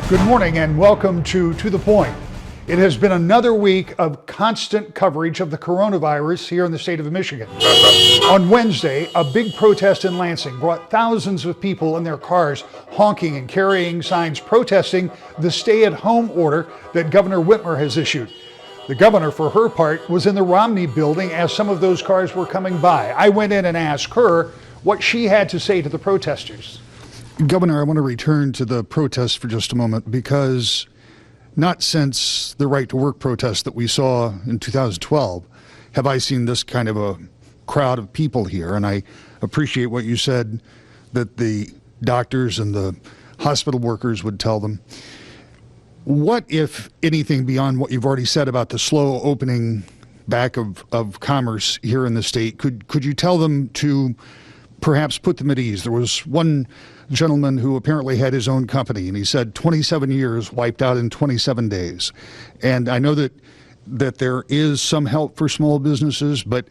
Good morning and welcome to the Point. It has been another week of constant coverage of the coronavirus here in the state of Michigan. On Wednesday, a big protest in Lansing brought thousands of people in their cars honking and carrying signs protesting the stay-at-home order that Governor Whitmer has issued. The governor, for her part, was in the Romney building as some of those cars were coming by. I went in and asked her what she had to say to the protesters. Governor, I want to return to the protest for just a moment because not since the right to work protest that we saw in 2012 have I seen this kind of a crowd of people here. And I appreciate what you said that the doctors and the hospital workers would tell them. What, if anything, beyond what you've already said about the slow opening back of commerce here in the state, could you tell them to perhaps put them at ease? There was one gentleman who apparently had his own company, and he said 27 years wiped out in 27 days. And I know that there is some help for small businesses, but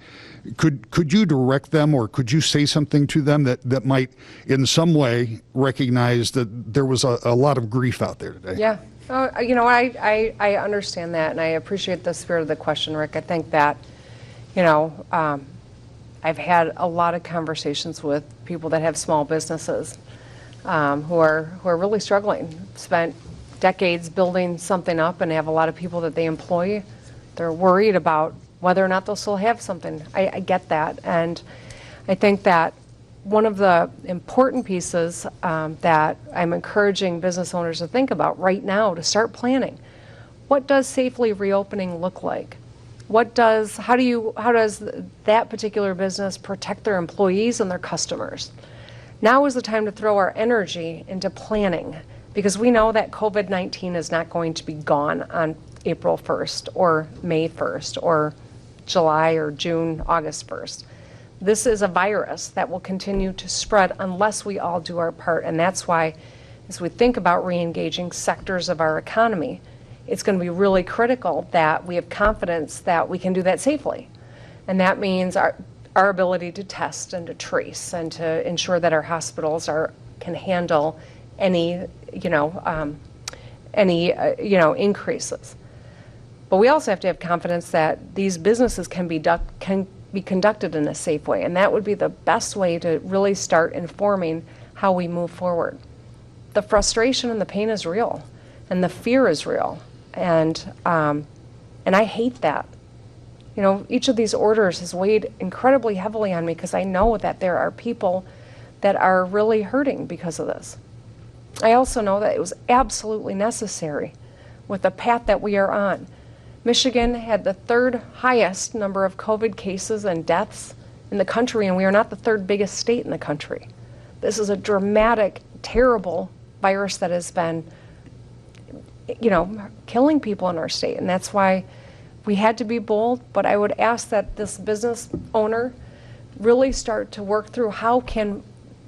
could you direct them, or could you say something to them that might in some way recognize that there was a lot of grief out there today? Yeah. Oh, you know, I understand that, and I appreciate the spirit of the question, Rick. I think that, I've had a lot of conversations with people that have small businesses who are really struggling. Spent decades building something up and have a lot of people that they employ. They're worried about whether or not they'll still have something. I get that, and I think that one of the important pieces that I'm encouraging business owners to think about right now to start planning. What does safely reopening look like? How does that particular business protect their employees and their customers? Now is the time to throw our energy into planning, because we know that COVID-19 is not going to be gone on April 1st or May 1st or July or June, August 1st. This is a virus that will continue to spread unless we all do our part. And that's why, as we think about re-engaging sectors of our economy, it's going to be really critical that we have confidence that we can do that safely. And that means our ability to test and to trace and to ensure that our hospitals can handle any increases. But we also have to have confidence that these businesses can be conducted in a safe way, and that would be the best way to really start informing how we move forward. The frustration and the pain is real, and the fear is real, and I hate that. Each of these orders has weighed incredibly heavily on me because I know that there are people that are really hurting because of this. I also know that it was absolutely necessary with the path that we are on. Michigan had the third highest number of COVID cases and deaths in the country, and we are not the third biggest state in the country. This is a dramatic, terrible virus that has been, killing people in our state, and that's why we had to be bold. But I would ask that this business owner really start to work through how can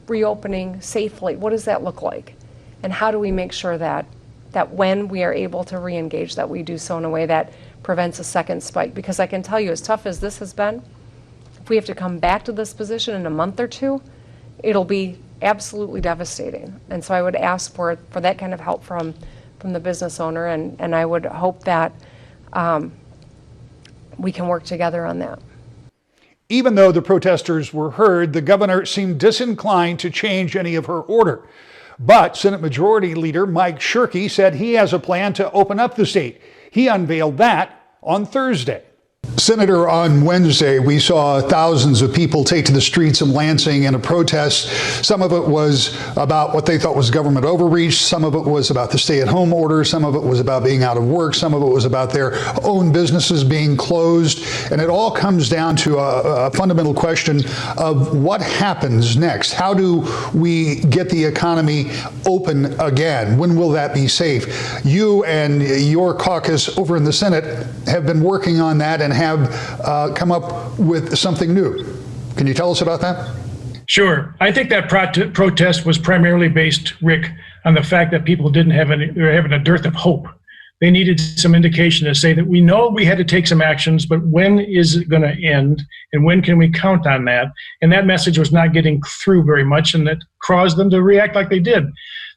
reopening safely, what does that look like? And how do we make sure that when we are able to re-engage, that we do so in a way that prevents a second spike? Because I can tell you, as tough as this has been, if we have to come back to this position in a month or two, it'll be absolutely devastating. And so I would ask for that kind of help from the business owner, and I would hope that we can work together on that. Even though the protesters were heard, the governor seemed disinclined to change any of her order. But Senate Majority Leader Mike Shirkey said he has a plan to open up the state. He unveiled that on Thursday. Senator, on Wednesday, we saw thousands of people take to the streets of Lansing in a protest. Some of it was about what they thought was government overreach. Some of it was about the stay-at-home order. Some of it was about being out of work. Some of it was about their own businesses being closed. And it all comes down to a fundamental question of what happens next. How do we get the economy open again? When will that be safe? You and your caucus over in the Senate have been working on that and have come up with something new. Can you tell us about that? Sure. I think that protest was primarily based, Rick, on the fact that people they were having a dearth of hope. They needed some indication to say that we know we had to take some actions, but when is it going to end, and when can we count on that? And that message was not getting through very much, and that caused them to react like they did.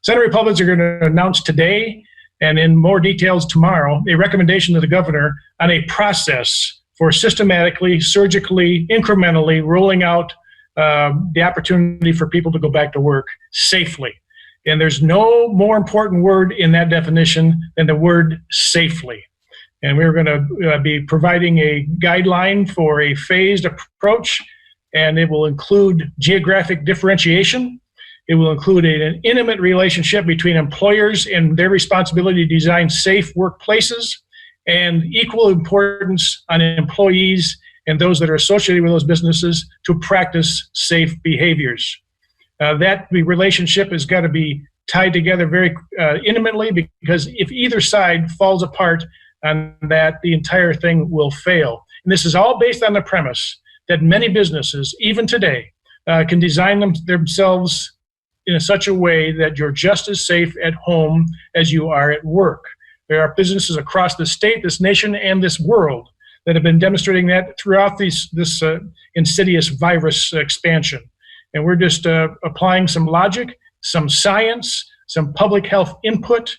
Senate Republicans are going to announce today and in more details tomorrow a recommendation to the governor on a process for systematically, surgically, incrementally rolling out the opportunity for people to go back to work safely. And there's no more important word in that definition than the word safely. And we're going to be providing a guideline for a phased approach, and it will include geographic differentiation. It will include an intimate relationship between employers and their responsibility to design safe workplaces, and equal importance on employees and those that are associated with those businesses to practice safe behaviors. That relationship has got to be tied together very intimately, because if either side falls apart on that, the entire thing will fail. And this is all based on the premise that many businesses, even today, can design themselves in such a way that you're just as safe at home as you are at work. There are businesses across the state, this nation, and this world that have been demonstrating that throughout this insidious virus expansion. And we're just applying some logic, some science, some public health input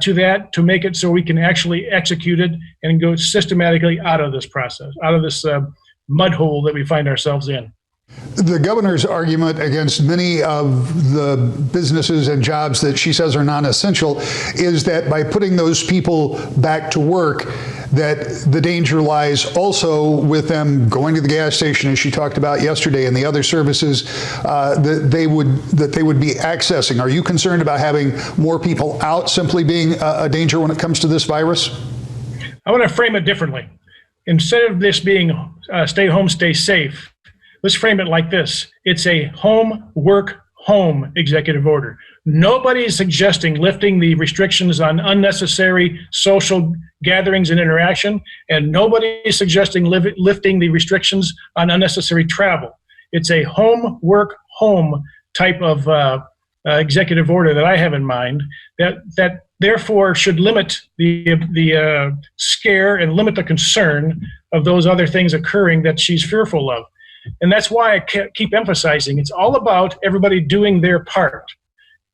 to that to make it so we can actually execute it and go systematically out of this process, out of this mud hole that we find ourselves in. The governor's argument against many of the businesses and jobs that she says are non-essential is that by putting those people back to work, that the danger lies also with them going to the gas station, as she talked about yesterday, and the other services that they would be accessing. Are you concerned about having more people out simply being a danger when it comes to this virus? I want to frame it differently. Instead of this being stay home, stay safe, let's frame it like this. It's a home, work, home executive order. Nobody is suggesting lifting the restrictions on unnecessary social gatherings and interaction, and nobody is suggesting lifting the restrictions on unnecessary travel. It's a home, work, home type of executive order that I have in mind that therefore should limit the scare and limit the concern of those other things occurring that she's fearful of. And that's why I keep emphasizing it's all about everybody doing their part.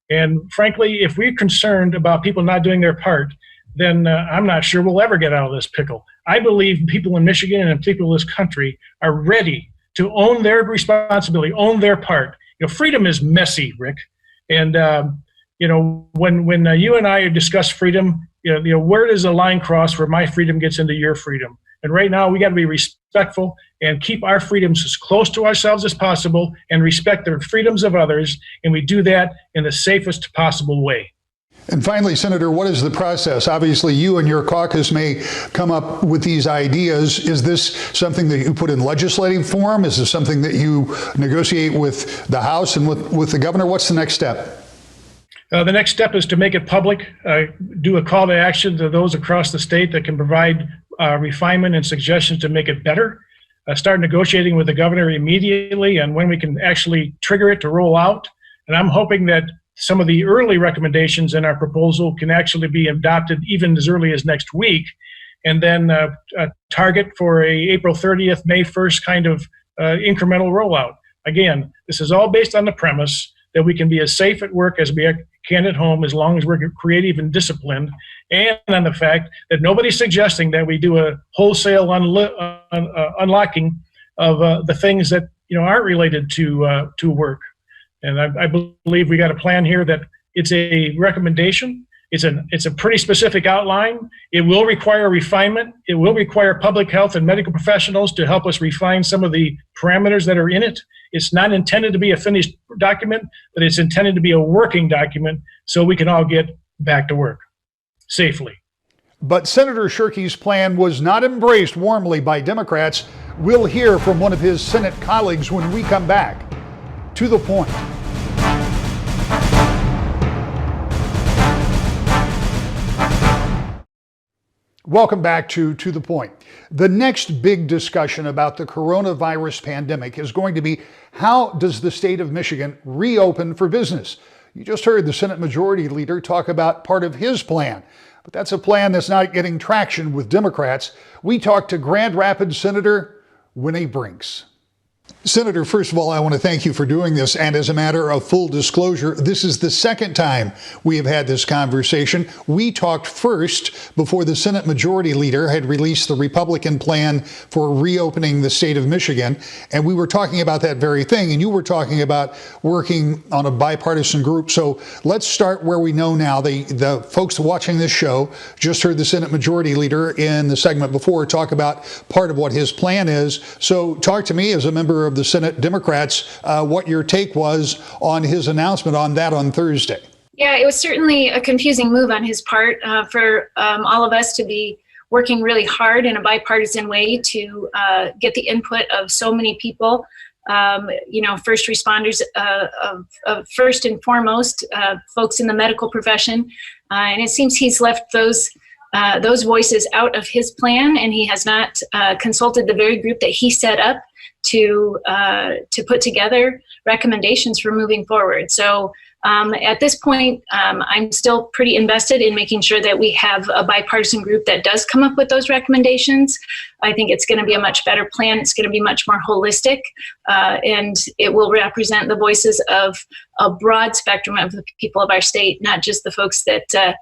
And frankly, if we're concerned about people not doing their part, then I'm not sure we'll ever get out of this pickle. I believe people in Michigan and people in this country are ready to own their responsibility, own their part. You know, freedom is messy, Rick. And you know, when you and I discuss freedom, you know, where does the line cross where my freedom gets into your freedom? And right now, we got to be respectful and keep our freedoms as close to ourselves as possible and respect the freedoms of others. And we do that in the safest possible way. And finally, Senator, what is the process? Obviously, you and your caucus may come up with these ideas. Is this something that you put in legislative form? Is this something that you negotiate with the House and with the governor? What's the next step? The next step is to make it public, do a call to action to those across the state that can provide refinement and suggestions to make it better. Start negotiating with the governor immediately and when we can actually trigger it to roll out. And I'm hoping that some of the early recommendations in our proposal can actually be adopted even as early as next week, and then a target for a April 30th, May 1st kind of incremental rollout. Again, this is all based on the premise that we can be as safe at work as we can at home as long as we're creative and disciplined, and on the fact that nobody's suggesting that we do a wholesale unlocking of the things that aren't related to work. And I believe we got a plan here that it's a recommendation. It's a pretty specific outline. It will require refinement. It will require public health and medical professionals to help us refine some of the parameters that are in it. It's not intended to be a finished document, but it's intended to be a working document so we can all get back to work safely. But Senator Shirkey's plan was not embraced warmly by Democrats. We'll hear from one of his Senate colleagues when we come back. To the point. Welcome back to the Point. The next big discussion about the coronavirus pandemic is going to be, how does the state of Michigan reopen for business? You just heard the Senate Majority Leader talk about part of his plan, but that's a plan that's not getting traction with Democrats. We talked to Grand Rapids Senator Winnie Brinks. Senator, first of all, I want to thank you for doing this. And as a matter of full disclosure, this is the second time we have had this conversation. We talked first before the Senate Majority Leader had released the Republican plan for reopening the state of Michigan. And we were talking about that very thing. And you were talking about working on a bipartisan group. So let's start where we know now. The folks watching this show just heard the Senate Majority Leader in the segment before talk about part of what his plan is. So talk to me as a member of the Senate Democrats, what your take was on his announcement on that on Thursday. Yeah, it was certainly a confusing move on his part for all of us to be working really hard in a bipartisan way to get the input of so many people. First responders, first and foremost, folks in the medical profession. And it seems he's left those voices out of his plan, and he has not consulted the very group that he set up to put together recommendations for moving forward. So at this point, I'm still pretty invested in making sure that we have a bipartisan group that does come up with those recommendations. I think it's going to be a much better plan. It's going to be much more holistic, and it will represent the voices of a broad spectrum of the people of our state, not just the folks that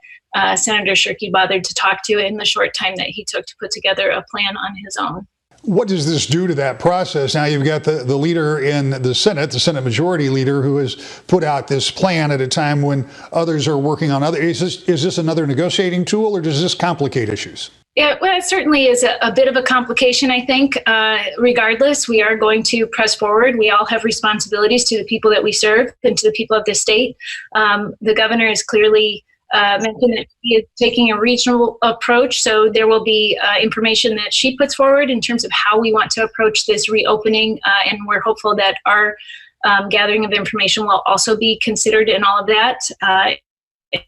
Senator Shirkey bothered to talk to in the short time that he took to put together a plan on his own. What does this do to that process? Now you've got the leader in the Senate Majority Leader, who has put out this plan at a time when others are working on other. Is this another negotiating tool, or does this complicate issues? Yeah, well, it certainly is a bit of a complication, I think. Regardless, we are going to press forward. We all have responsibilities to the people that we serve and to the people of this state. The governor is clearly mentioned that he is taking a regional approach, so there will be information that she puts forward in terms of how we want to approach this reopening, and we're hopeful that our gathering of information will also be considered in all of that,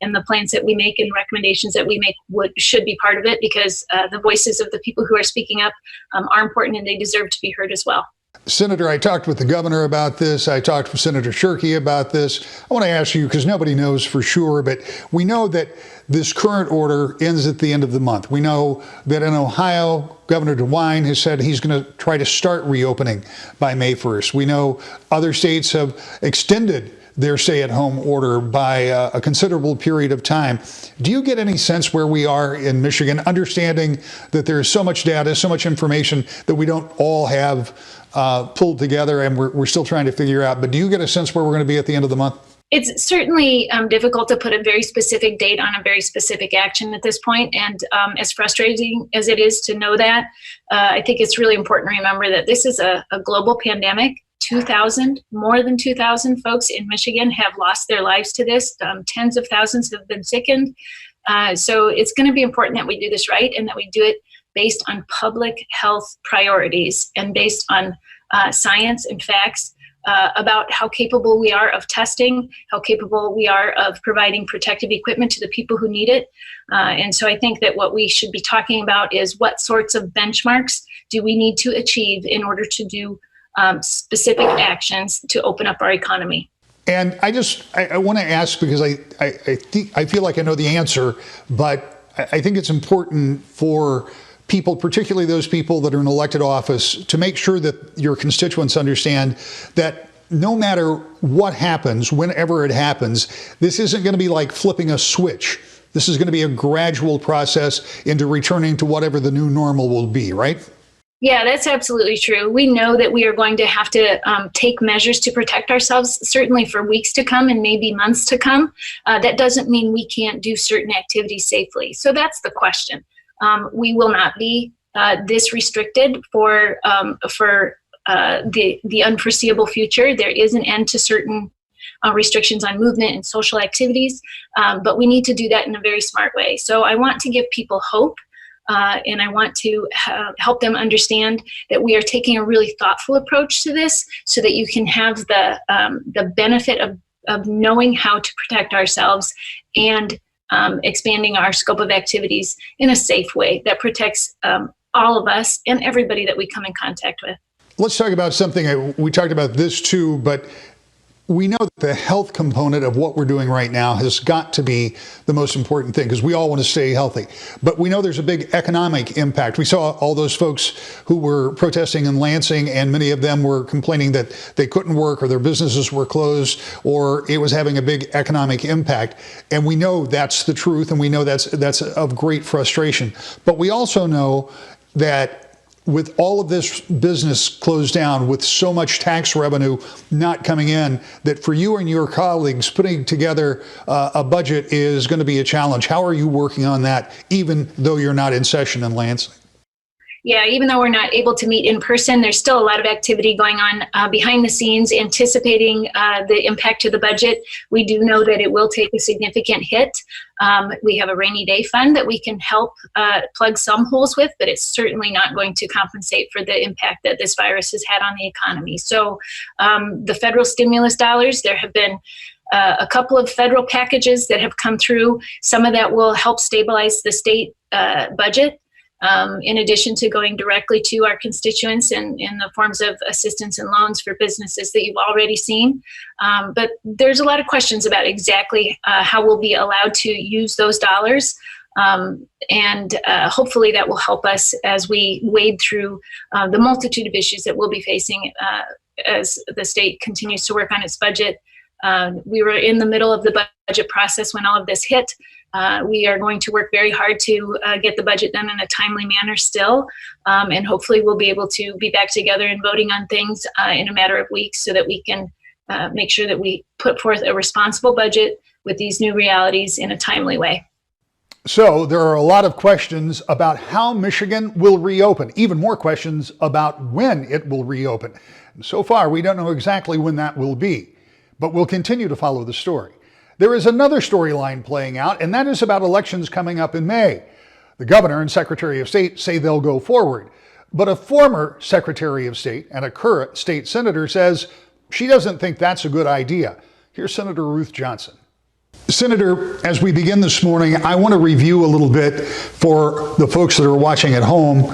and the plans that we make and recommendations that we make should be part of it, because the voices of the people who are speaking up are important, and they deserve to be heard as well. Senator, I talked with the governor about this. I talked with Senator Shirkey about this. I want to ask you, because nobody knows for sure, but we know that this current order ends at the end of the month. We know that in Ohio, Governor DeWine has said he's going to try to start reopening by May 1st. We know other states have extended their stay-at-home order by a considerable period of time. Do you get any sense where we are in Michigan, understanding that there is so much data, so much information that we don't all have pulled together, and we're still trying to figure out, but do you get a sense where we're going to be at the end of the month? It's certainly difficult to put a very specific date on a very specific action at this point, and as frustrating as it is to know that, I think it's really important to remember that this is a global pandemic. More than 2,000 folks in Michigan have lost their lives to this. Tens of thousands have been sickened. So it's going to be important that we do this right, and that we do it based on public health priorities and based on science and facts about how capable we are of testing, how capable we are of providing protective equipment to the people who need it. And so I think that what we should be talking about is what sorts of benchmarks do we need to achieve in order to do specific actions to open up our economy. And I want to ask, because I feel like I know the answer, but I think it's important for people, particularly those people that are in elected office, to make sure that your constituents understand that no matter what happens, whenever it happens, this isn't going to be like flipping a switch. This is going to be a gradual process into returning to whatever the new normal will be, right? Yeah, that's absolutely true. We know that we are going to have to take measures to protect ourselves, certainly for weeks to come and maybe months to come. That doesn't mean we can't do certain activities safely. So that's the question. We will not be this restricted for the unforeseeable future. There is an end to certain restrictions on movement and social activities, but we need to do that in a very smart way. So I want to give people hope. And I want to help them understand that we are taking a really thoughtful approach to this, so that you can have the benefit of knowing how to protect ourselves and expanding our scope of activities in a safe way that protects all of us and everybody that we come in contact with. Let's talk about something, we talked about this too, but we know that the health component of what we're doing right now has got to be the most important thing, because we all want to stay healthy. But we know there's a big economic impact. We saw all those folks who were protesting in Lansing, and many of them were complaining that they couldn't work or their businesses were closed or it was having a big economic impact. And we know that's the truth, and we know that's of great frustration. But we also know that with all of this business closed down, with so much tax revenue not coming in, that for you and your colleagues, putting together a budget is going to be a challenge. How are you working on that, even though you're not in session in Lansing? Yeah, even though we're not able to meet in person, there's still a lot of activity going on behind the scenes, anticipating the impact to the budget. We do know that it will take a significant hit. We have a rainy day fund that we can help plug some holes with, but it's certainly not going to compensate for the impact that this virus has had on the economy. So the federal stimulus dollars, there have been a couple of federal packages that have come through. Some of that will help stabilize the state budget. In addition to going directly to our constituents in the forms of assistance and loans for businesses that you've already seen. But there's a lot of questions about exactly how we'll be allowed to use those dollars. And hopefully that will help us as we wade through the multitude of issues that we'll be facing as the state continues to work on its budget. We were in the middle of the budget process when all of this hit. We are going to work very hard to get the budget done in a timely manner still. And hopefully we'll be able to be back together and voting on things in a matter of weeks so that we can make sure that we put forth a responsible budget with these new realities in a timely way. So there are a lot of questions about how Michigan will reopen, even more questions about when it will reopen. And so far, we don't know exactly when that will be, but we'll continue to follow the story. There is another storyline playing out, and that is about elections coming up in May. The governor and Secretary of State say they'll go forward, but a former Secretary of State and a current state senator says she doesn't think that's a good idea. Here's Senator Ruth Johnson. Senator, as we begin this morning, I want to review a little bit for the folks that are watching at home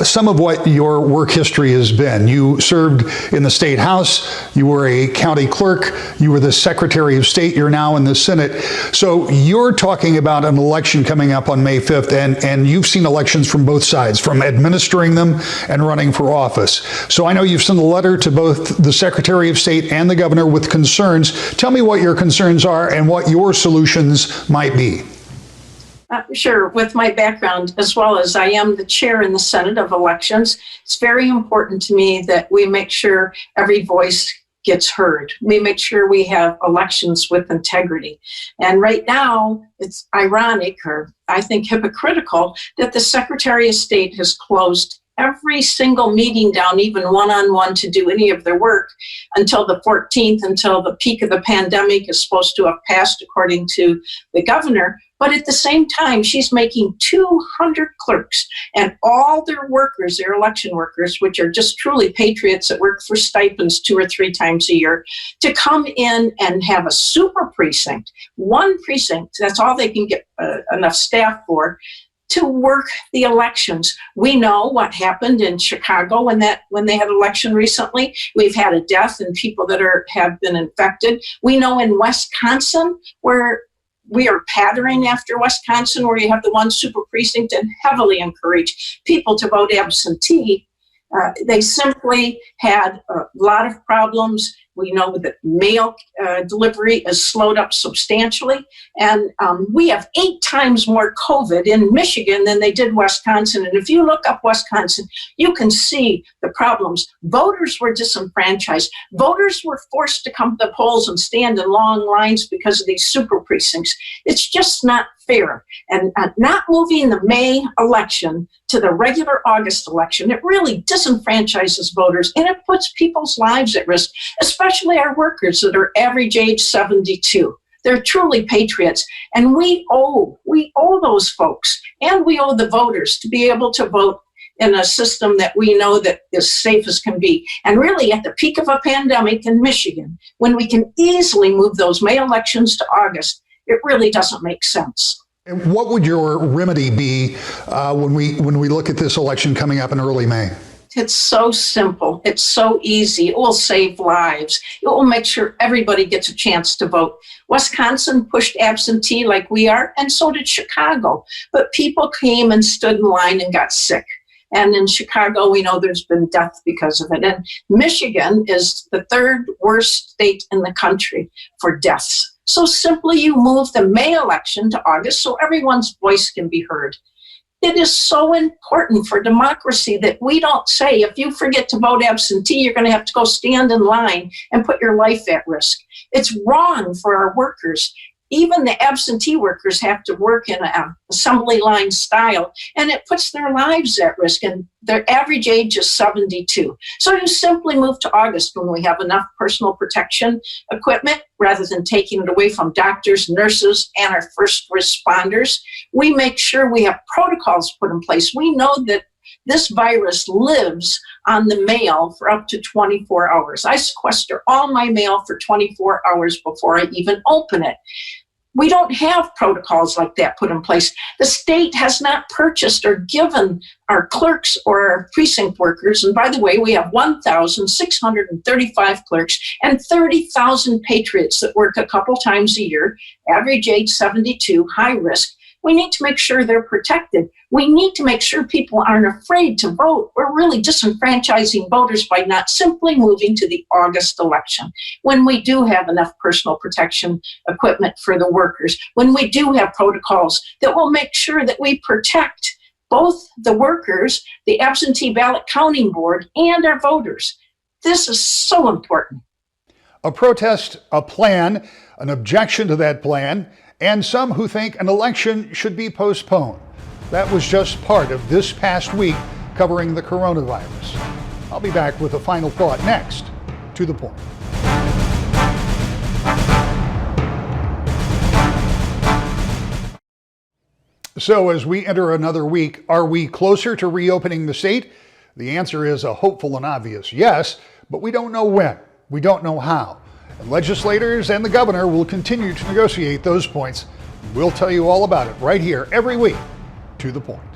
some of what your work history has been. You served in the State House, you were a county clerk, you were the Secretary of State, you're now in the Senate. So you're talking about an election coming up on May 5th, and you've seen elections from both sides, from administering them and running for office. So I know you've sent a letter to both the Secretary of State and the governor with concerns. Tell me what your concerns are and what your solutions might be. Sure. With my background, as well as I am the chair in the Senate of Elections, it's very important to me that we make sure every voice gets heard. We make sure we have elections with integrity. And right now, it's ironic, or I think hypocritical, that the Secretary of State has closed every single meeting down, even one-on-one, to do any of their work until the 14th, until the peak of the pandemic is supposed to have passed, according to the governor. But at the same time, she's making 200 clerks and all their workers, their election workers, which are just truly patriots that work for stipends 2 or 3 times a year, to come in and have a super precinct, one precinct, that's all they can get enough staff for, to work the elections. We know what happened in Chicago when they had election recently. We've had a death and people that have been infected. We know in Wisconsin, where we are patterning after Wisconsin, where you have the one super precinct, and heavily encourage people to vote absentee. They simply had a lot of problems. We know that mail delivery is slowed up substantially. And we have 8 times more COVID in Michigan than they did Wisconsin. And if you look up Wisconsin, you can see the problems. Voters were disenfranchised. Voters were forced to come to the polls and stand in long lines because of these super precincts. It's just not fair. And not moving the May election to the regular August election, it really disenfranchises voters, and it puts people's lives at risk, especially our workers that are average age 72. They're truly patriots, and we owe those folks, and we owe the voters to be able to vote in a system that we know that is safe as can be. And really, at the peak of a pandemic in Michigan, when we can easily move those May elections to August, it really doesn't make sense. And what would your remedy be when we look at this election coming up in early May? It's so simple. It's so easy. It will save lives. It will make sure everybody gets a chance to vote. Wisconsin pushed absentee like we are, and so did Chicago. But people came and stood in line and got sick. And in Chicago, we know there's been death because of it. And Michigan is the third worst state in the country for deaths. So simply you move the May election to August so everyone's voice can be heard. It is so important for democracy that we don't say, if you forget to vote absentee, you're going to have to go stand in line and put your life at risk. It's wrong for our workers. Even the absentee workers have to work in an assembly line style, and it puts their lives at risk, and their average age is 72. So you simply move to August when we have enough personal protection equipment, rather than taking it away from doctors, nurses, and our first responders. We make sure we have protocols put in place. We know that this virus lives on the mail for up to 24 hours. I sequester all my mail for 24 hours before I even open it. We don't have protocols like that put in place. The state has not purchased or given our clerks or our precinct workers, and by the way, we have 1,635 clerks and 30,000 patriots that work a couple times a year, average age 72, high risk. We need to make sure they're protected. We need to make sure people aren't afraid to vote. We're really disenfranchising voters by not simply moving to the August election. When we do have enough personal protection equipment for the workers, when we do have protocols that will make sure that we protect both the workers, the absentee ballot counting board, and our voters. This is so important. A protest, a plan, an objection to that plan, and some who think an election should be postponed. That was just part of this past week covering the coronavirus. I'll be back with a final thought next. To the point. So as we enter another week, are we closer to reopening the state? The answer is a hopeful and obvious yes, but we don't know when. We don't know how. And legislators and the governor will continue to negotiate those points. We'll tell you all about it right here every week. To the point.